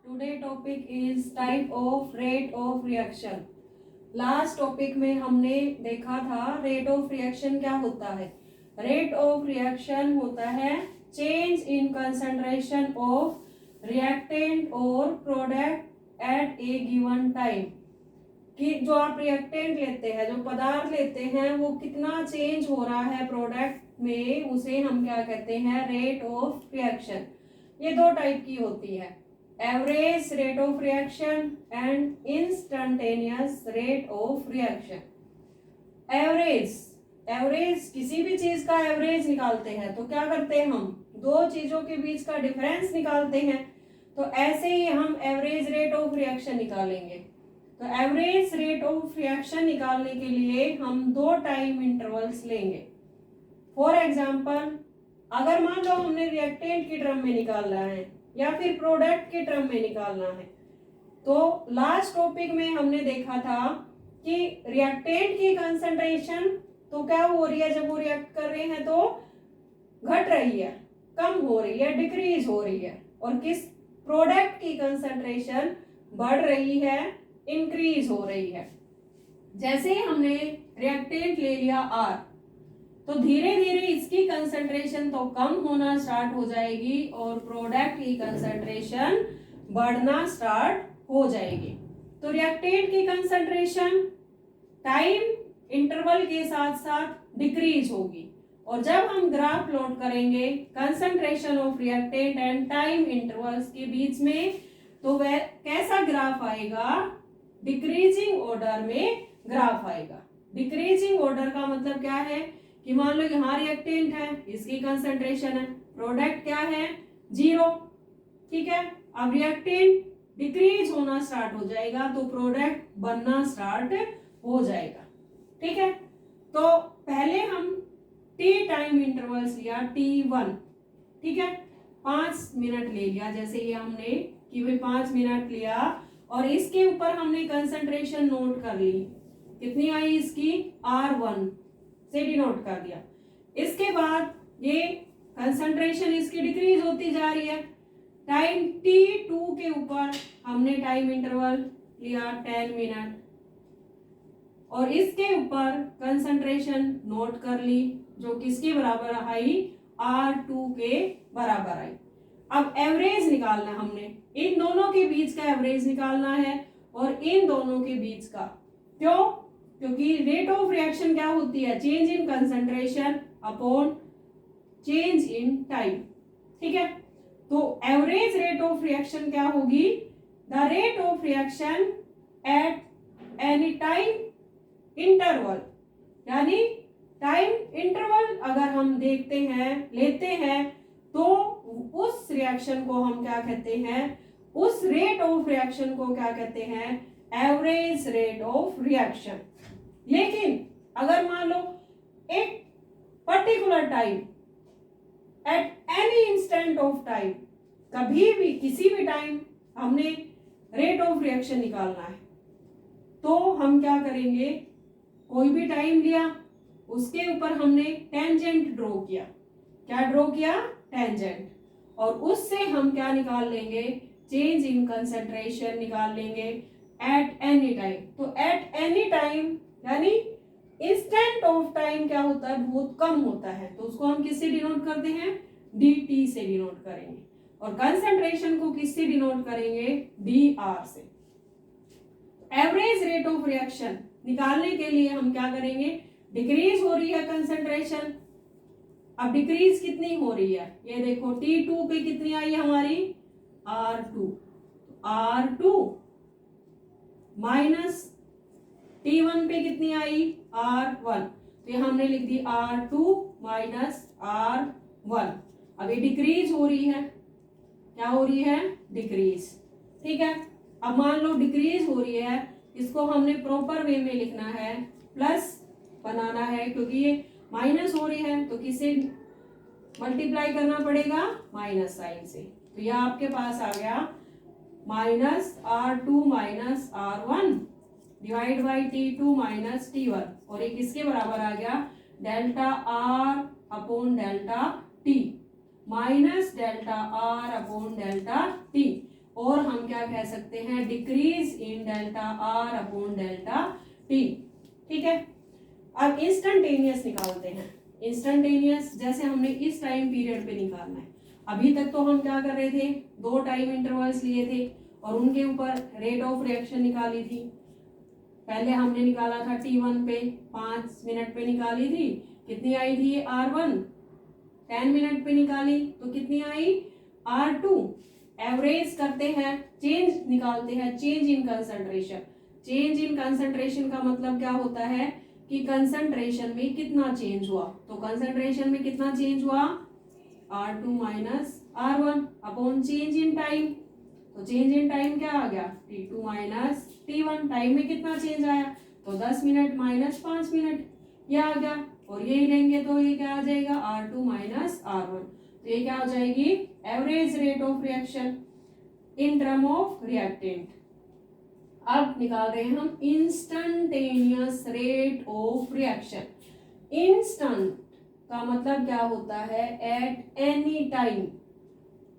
Today topic is type of rate of reaction. Last topic में हमने देखा था रेट ऑफ रिएक्शन क्या होता है। रेट ऑफ रिएक्शन होता है change in concentration of reactant और product at a given time. कि जो आप रिएक्टेंट लेते हैं, जो पदार्थ लेते हैं, वो कितना चेंज हो रहा है प्रोडक्ट में, उसे हम क्या कहते हैं, रेट ऑफ रिएक्शन। ये दो टाइप की होती है, average rate of reaction and instantaneous rate of reaction. Average किसी भी चीज का एवरेज निकालते हैं तो क्या करते हैं, हम दो चीजों के बीच का डिफरेंस निकालते हैं। तो ऐसे ही हम एवरेज रेट ऑफ रिएक्शन निकालेंगे। तो एवरेज रेट ऑफ रिएक्शन निकालने के लिए हम दो टाइम इंटरवल्स लेंगे। फॉर एग्जांपल, अगर मान लो हमने रिएक्टेंट की टर्म में निकालना है या फिर प्रोडक्ट की टर्म में निकालना है, तो लास्ट टॉपिक में हमने देखा था कि रिएक्टेंट की कंसंट्रेशन तो क्या हो रही है, जब वो रिएक्ट कर रहे हैं तो घट रही है, कम हो रही है, डिक्रीज हो रही है। और किस प्रोडक्ट की कंसंट्रेशन बढ़ रही है, इंक्रीज हो रही है। जैसे हमने रिएक्टेंट ले लिया R, तो धीरे धीरे इसकी कंसंट्रेशन तो कम होना स्टार्ट हो जाएगी और प्रोडक्ट की कंसंट्रेशन बढ़ना स्टार्ट हो जाएगी। तो रिएक्टेंट की कंसंट्रेशन टाइम इंटरवल के साथ साथ डिक्रीज होगी। और जब हम ग्राफ प्लॉट करेंगे concentration of reactant and time intervals के बीच में, तो वह कैसा ग्राफ आएगा, डिक्रीजिंग ऑर्डर में ग्राफ आएगा। डिक्रीजिंग ऑर्डर का मतलब क्या है कि मान लो यहाँ रिएक्टेंट है, इसकी कंसंट्रेशन है, प्रोडक्ट क्या है, 0, ठीक है। अब रिएक्टेंट डिक्रीज होना स्टार्ट हो जाएगा तो प्रोडक्ट बनना स्टार्ट हो जाएगा, ठीक है। तो पहले हम T टाइम इंटरवल्स लिया, T1, ठीक है, 5 मिनट ले लिया। जैसे ये हमने कि भाई 5 मिनट लिया और इसके ऊपर हमने कंसंट्रेशन नोट कर ली, कितनी आई इसकी, R1 से डिनोट कर दिया। इसके बाद ये कंसंट्रेशन इसकी डिक्रीज होती जा रही है। टाइम T2 के ऊपर हमने टाइम इंटरवल लिया 10 मिनट और इसके ऊपर कंसंट्रेशन नोट कर ली, जो किसके बराबर आई, R2 के बराबर आई। अब एवरेज निकालना हमने, इन दोनों के बीच का एवरेज निकालना है और इन दोनों के बीच का। क्यों? क्योंकि रेट ऑफ रिएक्शन क्या होती है, change in concentration upon change in time, ठीक है। तो एवरेज रेट ऑफ रिएक्शन क्या होगी, the rate of reaction at any time interval, यानी टाइम इंटरवल अगर हम देखते हैं, लेते हैं, तो उस रिएक्शन को हम क्या कहते हैं, उस रेट ऑफ रिएक्शन को क्या कहते हैं, एवरेज रेट ऑफ रिएक्शन। लेकिन अगर मान लो एक particular time, eight any instant of time, कभी भी किसी भी टाइम हमने रेट ऑफ रिएक्शन निकालना है, तो हम क्या करेंगे, कोई भी टाइम लिया, उसके ऊपर हमने टेंजेंट ड्रॉ किया। क्या ड्रॉ किया, टेंजेंट, और उससे हम क्या निकाल लेंगे, चेंज इन कंसंट्रेशन निकाल लेंगे एट एनी टाइम। तो एट एनी टाइम यानी इंस्टेंट ऑफ टाइम क्या होता है, बहुत कम होता है, तो उसको हम किससे डिनोट करते हैं, dt से डिनोट करेंगे। और कंसंट्रेशन को किससे डिनोट करेंगे, dr से। एवरेज रेट ऑफ रिएक्शन निकालने के लिए हम क्या करेंगे, डिक्रीज हो रही है कंसंट्रेशन। अब डिक्रीज कितनी हो रही है, ये देखो T2 पे कितनी आई है हमारी, R2 माइनस T1 पे कितनी आई, R1, तो ये हमने लिख दी R2 माइनस R1। अब ये डिक्रीज हो रही है, क्या हो रही है, डिक्रीज, ठीक है। अब मान लो डिक्रीज हो रही है, इसको हमने प्रॉपर वे में लिखना है, प्लस बनाना है, क्योंकि ये माइनस हो रही है तो किससे मल्टीप्लाई करना पड़ेगा, माइनस साइन से। तो यह आपके पास आ गया minus R2 minus R1 divide by T2 minus T1, और एक इसके बराबर आ गया delta R upon delta T minus delta R upon delta T। और हम हम क्या कह सकते हैं, decrease in delta R upon delta T. ठीक है, अब इंस्टेंटेनियस निकालते हैं। इंस्टेंटेनियस जैसे हमने इस टाइम पीरियड पे निकालना है। अभी तक तो हम क्या कर रहे थे, 2 टाइम इंटरवल्स लिए थे और उनके ऊपर रेट ऑफ रिएक्शन निकाली थी। पहले हमने निकाला था T1 पे 5 मिनट पे निकाली थी, कितनी आई थी R1, 10 मिनट पे निकाली तो कितनी आई R2। एवरेज करते हैं, चेंज निकालते हैं, change in concentration. Change in concentration का मतलब क्या होता है कि कंसंट्रेशन में कितना चेंज हुआ। तो कंसंट्रेशन में कितना चेंज हुआ, R2 minus R1 upon change in time. तो चेंज इन टाइम क्या आ गया, T2 माइनस T1। टाइम में कितना चेंज आया, तो 10 मिनट माइनस 5 मिनट, ये आ गया। और ये लेंगे तो ये क्या आ जाएगा, R2 माइनस R1। तो ये क्या हो जाएगी, average rate of reaction in term of reactant. अब निकाल रहे हैं हम instantaneous rate of reaction. Instant का मतलब क्या होता है, at any time.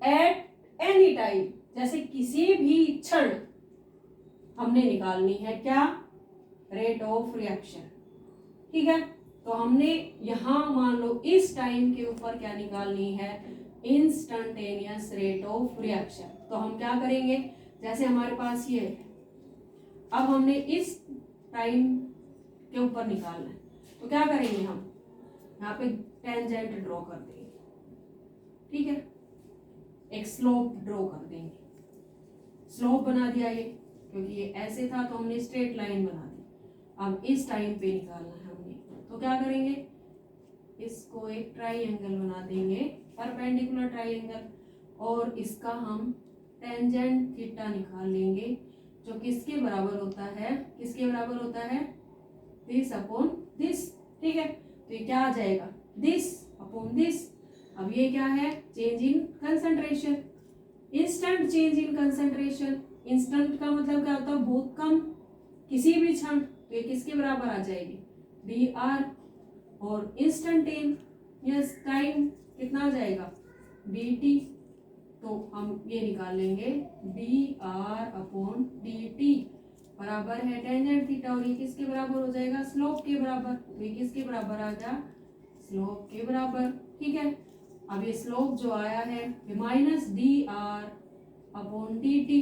At any time, जैसे किसी भी क्षण हमने निकालनी है क्या, रेट ऑफ रिएक्शन। ठीक है, तो हमने यहां मान लो इस टाइम के ऊपर क्या निकालनी है, इंस्टेंटेनियस रेट ऑफ रिएक्शन। तो हम क्या करेंगे, जैसे हमारे पास ये है, अब हमने इस टाइम के ऊपर निकालना है, तो क्या करेंगे हम यहाँ पे टेंजेंट ड्रॉ कर देंगे। ठीक है, एक स्लोप ड्रॉ कर देंगे। स्लोप बना दिया ये, क्योंकि ये ऐसे था तो हमने स्ट्रेट लाइन बना दी। अब इस टाइम पे निकालना है हमने, तो क्या करेंगे, इसको एक ट्राइएंगल बना देंगे, परपेंडिकुलर ट्राइएंगल, और इसका हम टेंजेंट थीटा निकाल लेंगे, जो किसके बराबर होता है, किसके बराबर होता है, दिस अपॉन दिस। ठीक है, तो ये क्या आ जाएगा, दिस अपॉन दिस। अब ये क्या है, change in concentration, instant change in concentration. Instant का मतलब क्या होता है, बहुत कम, किसी भी क्षण। तो ये किसके बराबर आ जाएगी, डी आर। और इंस्टेंटेनियस टाइम कितना आ जाएगा, डी टी। तो हम ये निकाल लेंगे, D r upon D T बराबर है टेंजेंट थीटा, और ये किसके बराबर हो जाएगा, स्लोप के बराबर। तो ये किसके बराबर आ गया, स्लोप के बराबर। ठीक है, अब ये स्लोप जो आया है minus d r upon D T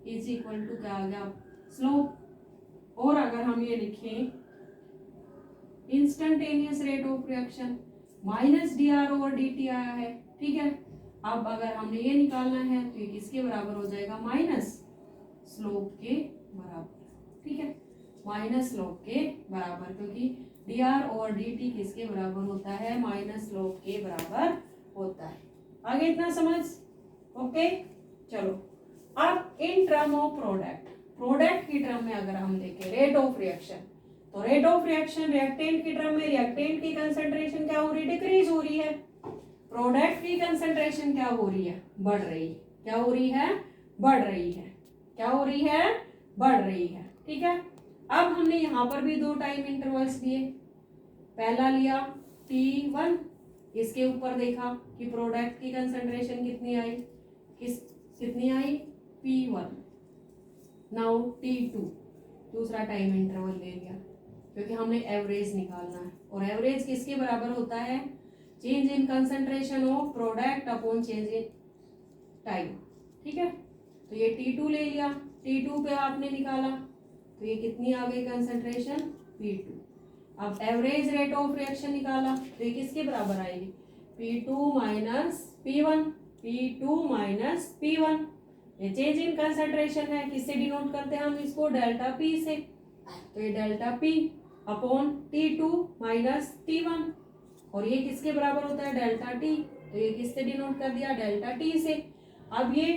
is equal to क्या आ गया, स्लोप। और अगर हम ये लिखें instantaneous rate of reaction, minus d r over d t आया है। ठीक है, अब अगर हमने ये निकालना है तो ये किसके बराबर हो जाएगा, माइनस स्लोप के बराबर। ठीक है, माइनस स्लोप के बराबर, क्योंकि D r over d T किसके बराबर होता है, माइनस स्लोप के बराबर होता है। आगे इतना समझ, ओके। चलो, अब in term of product, product की टर्म में अगर हम देखें रेट ऑफ रिएक्शन, तो रेट ऑफ रिएक्शन रिएक्टेंट की टर्म में, रिएक्टेंट की कंसंट्रेशन क्या हो रही है, डिक्रीज हो रही है। प्रोडक्ट की कंसंट्रेशन क्या हो रही है, बढ़ रही है। क्या हो रही है, बढ़ रही है। क्या हो रही है, बढ़ रही है। ठीक है, अब हमने यहाँ पर भी 2 टाइम इंटरवल्स लिए। पहला लिया T1, इसके ऊपर देखा कि प्रोडक्ट की कंसंट्रेशन कितनी आई, कितनी आई, P1। नाउ T2, दूसरा टाइम इंटरवल ले लिया, क्योंकि हमने एवरेज निकालना है, और एवरेज किसके बराबर होता है, change in concentration of product upon change in time. ठीक है, तो ये T2 ले लिया, T2 पे आपने निकाला तो ये कितनी आ गई कंसंट्रेशन, P2। अब एवरेज रेट ऑफ रिएक्शन निकाला तो ये किसके बराबर आएगी, P2 minus P1। P2 minus P1, ये चेंज इन कंसंट्रेशन है, किससे डिनोट करते हैं हम इसको, डेल्टा P से। तो ये delta P upon T2 minus T1, और ये किसके बराबर होता है, डेल्टा T। तो ये किससे डिनोट कर दिया, डेल्टा T से। अब ये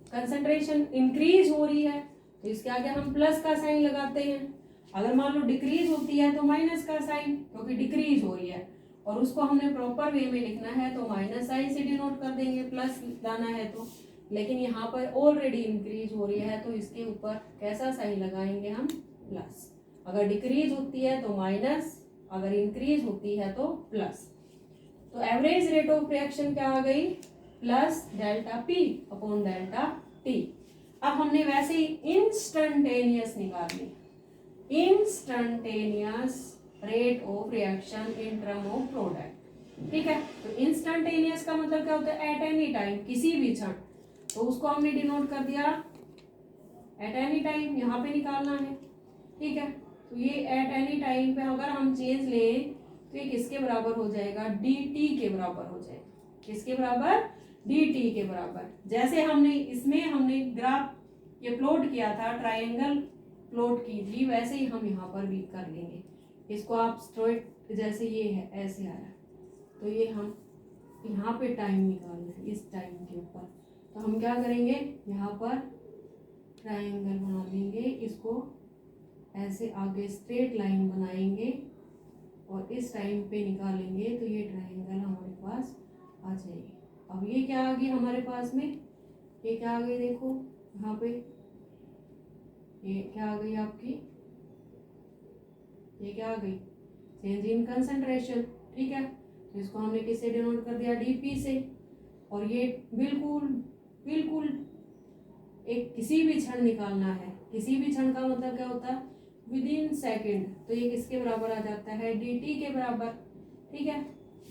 कंसंट्रेशन इंक्रीज हो रही है तो इसके आगे हम प्लस का साइन लगाते हैं। अगर मान लो डिक्रीज होती है तो माइनस का साइन, क्योंकि डिक्रीज हो रही है और उसको हमने प्रॉपर वे में लिखना है तो माइनस साइन से डिनोट कर देंगे, प्लस लाना है तो। लेकिन यहाँ पर ऑलरेडी इंक्रीज हो रही है तो इसके ऊपर कैसा साइन लगाएंगे हम, प्लस। अगर डिक्रीज होती है तो माइनस, अगर इंक्रीज होती है तो प्लस। तो एवरेज रेट ऑफ रिएक्शन क्या आ गई, plus delta P upon delta T। अब हमने वैसे ही इंस्टंटेनियस निकाल लिया, instantaneous rate of reaction in term of product. ठीक है, तो इंस्टंटेनियस का मतलब क्या होता है? एट एनी टाइम, किसी भी क्षण। तो उसको हमने डिनोट कर दिया एट एनी टाइम, यहाँ पे निकालना है। ठीक है, तो ये एट एनी टाइम पे अगर हम चेंज लें तो ये किसके बराबर हो जाएगा? डी टी के बराबर हो जाएगा। किसके बराबर? डी टी के बराबर। जैसे हमने इसमें हमने ग्राफ ये प्लॉट किया था, ट्रायंगल प्लॉट की थी, वैसे ही हम यहाँ पर भी कर लेंगे। इसको आप स्ट्रेट जैसे ये है ऐसे आ रहा, तो ये हम यहाँ पे टाइम निकालना है इस टाइम के ऊपर। तो हम क्या करेंगे, यहाँ पर ट्रायंगल बना देंगे, इसको ऐसे आगे स्ट्रेट लाइन बनाएंगे और इस टाइम पे निकालेंगे, तो ये ट्रायंगल हमारे पास आ जाएगी। अब ये क्या आ गई हमारे पास में? ये क्या आ गई? देखो यहाँ पे ये क्या आ गई आपकी? ये क्या आ गई? Change in concentration. ठीक है, तो इसको हमने किससे डिनोट कर दिया? डीपी से। और ये बिल्कुल बिल्कुल एक किसी भी क्षण निकालना है। किसी भी क्षण का मतलब क्या होता है? With in second. तो ये किसके बराबर आ जाता है? डी टी के बराबर। ठीक है,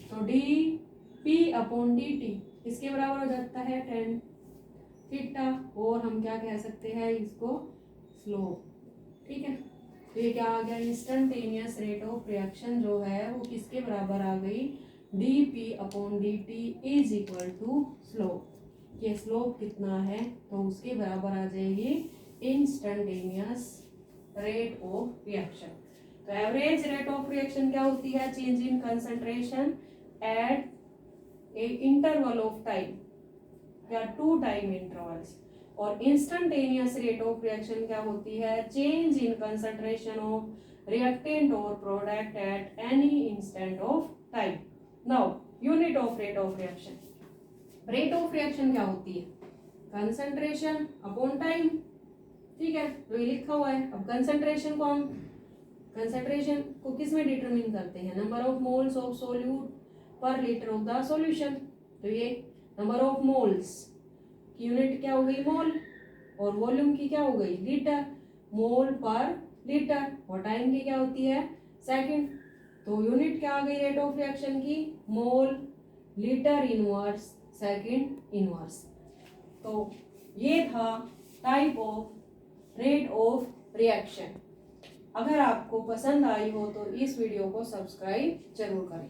तो D P upon D T इसके बराबर हो जाता है tan थीटा, और हम क्या कह सकते हैं इसको? स्लोप। ठीक है, तो ये क्या आ गया? इंस्टंटेनियस रेट ऑफ रिएक्शन जो है वो किसके बराबर आ गई? D P upon D T is equal to slope. ये स्लोप कितना है? तो उसके बराबर आ जाएगी इंस्टंटेनियस रेट ऑफ रिएक्शन। तो एवरेज रेट ऑफ रिएक्शन क्या होती है? Change in concentration at a interval of time या 2 टाइम इंटरवल्स। और इंस्टंटेनियस रेट ऑफ रिएक्शन क्या होती है? Change in concentration of reactant और product at any instant of time. Now unit of rate of reaction. Rate of reaction क्या होती है? Concentration upon time. ठीक है, तो ये लिखा हुआ है। अब कंसंट्रेशन को हम कंसंट्रेशन को किस में डिटरमिन करते हैं? Number of moles of solute पर लीटर ऑफ द सॉल्यूशन। तो ये नंबर ऑफ मोल्स की यूनिट क्या हो गई? मोल। और वॉल्यूम की क्या हो गई? लीटर। मोल पर लीटर। और टाइम की क्या होती है? सेकंड। तो यूनिट क्या आ गई रेट ऑफ रिएक्शन की? Mole litre inverse second inverse. तो ये था type of rate of reaction. अगर आपको पसंद आई हो तो इस वीडियो को सब्सक्राइब जरूर करें।